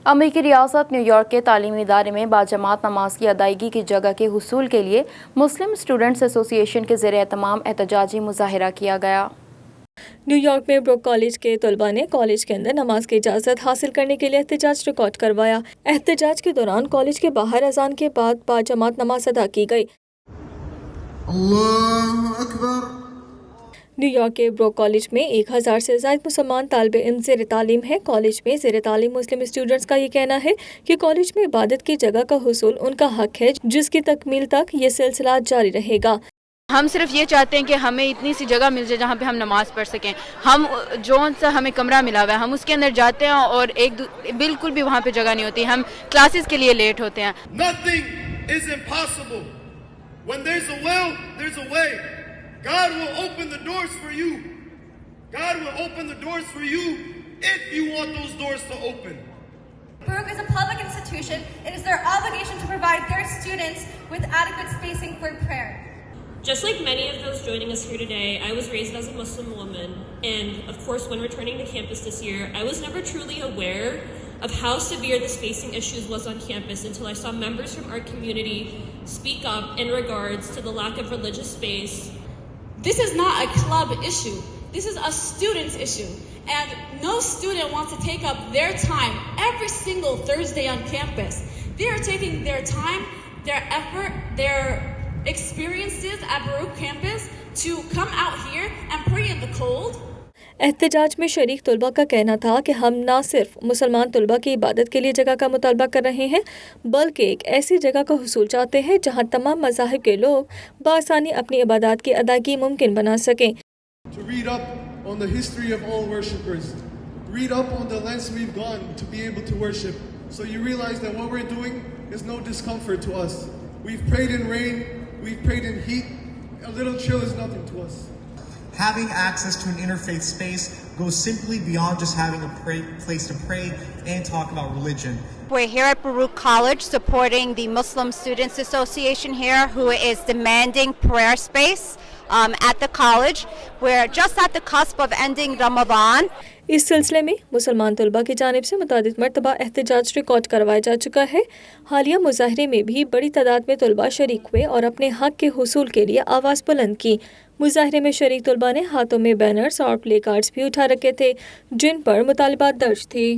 अमेरिकी रियासत न्यूयॉर्क के तालीमी इदारे में बाजमात नमाज की अदायगी की जगह के हुसूल के लिए मुस्लिम स्टूडेंट्स एसोसिएशन के ज़ेरे एहतमाम एहतजाजी मुजाहिरा किया गया। न्यूयॉर्क में ब्रुक कॉलेज के तलबा ने कॉलेज के अंदर नमाज की इजाज़त हासिल करने के लिए एहतजाज रिकॉर्ड करवाया। एहतजाज के दौरान कॉलेज के बाहर अजान के बाद बाजमात नमाज अदा की गई। अल्लाहु अकबर। न्यूयॉर्क के ब्रुक कॉलेज में 1000 से ज़ायद मुसलमान तालिबे इल्म ज़ेर तालीम है। कॉलेज में ज़ेर तालीम मुस्लिम स्टूडेंट्स का ये कहना है कि कॉलेज में इबादत की जगह का हुसूल उनका हक है, जिसकी तकमील तक ये सिलसिला जारी रहेगा। हम सिर्फ ये चाहते हैं कि हमें इतनी सी जगह मिल जाए जहाँ पे हम नमाज पढ़ सकें। हम जो सा हमें कमरा मिला हुआ है हम उसके अंदर जाते हैं और बिल्कुल भी वहाँ पे जगह नहीं होती। हम क्लासेस के लिए लेट होते हैं। Nothing is impossible. When there's a will, there's a way. God will open the doors for you. God will open the doors for you if you want those doors to open. Baruch is a public institution. It is their obligation to provide their students with adequate spacing for prayer. Just like many of those joining us here today, I was raised as a Muslim woman, and of course when returning to campus this year, I was never truly aware of how severe the spacing issues was on campus until I saw members from our community speak up in regards to the lack of religious space. This is not a club issue. This is a student's issue. And no student wants to take up their time every single Thursday on campus. They are taking their time, their effort, their experiences at Baruch campus to come out here and pray in the cold. एहतजाज में शरीक तलबा का कहना था कि हम न सिर्फ मुसलमान तलबा की इबादत के लिए जगह का मुतालबा कर रहे हैं, बल्कि एक ऐसी जगह का हुसूल चाहते हैं जहां तमाम मज़ाहिब के लोग बआसानी अपनी इबादत की अदायगी मुमकिन बना सकें। To read up on the history of all worshippers, read up on the lengths we've gone to be able to worship, so you realize that what we're doing is no discomfort to us. We've prayed in rain, we've prayed in heat, a little chill is nothing to us. Having access to an interfaith space goes simply beyond just having a place to pray and talk about religion. We're here at Baruch College supporting the Muslim Students Association here, who is demanding prayer space at the college. We're just at the cusp of ending Ramadan. इस सिलसिले में मुसलमान तलबा की जानिब से मुतादिद मरतबा एहतजाज रिकॉर्ड करवाया जा चुका है। हालिया मुजाहरे में भी बड़ी तादाद में तलबा शरीक हुए और अपने हक के हुसूल के लिए आवाज़ बुलंद की। मुजाहरे में शरीक तलबा ने हाथों में बैनर्स और प्ले कार्ड्स भी उठा रखे थे, जिन पर मुतालबात दर्ज थी।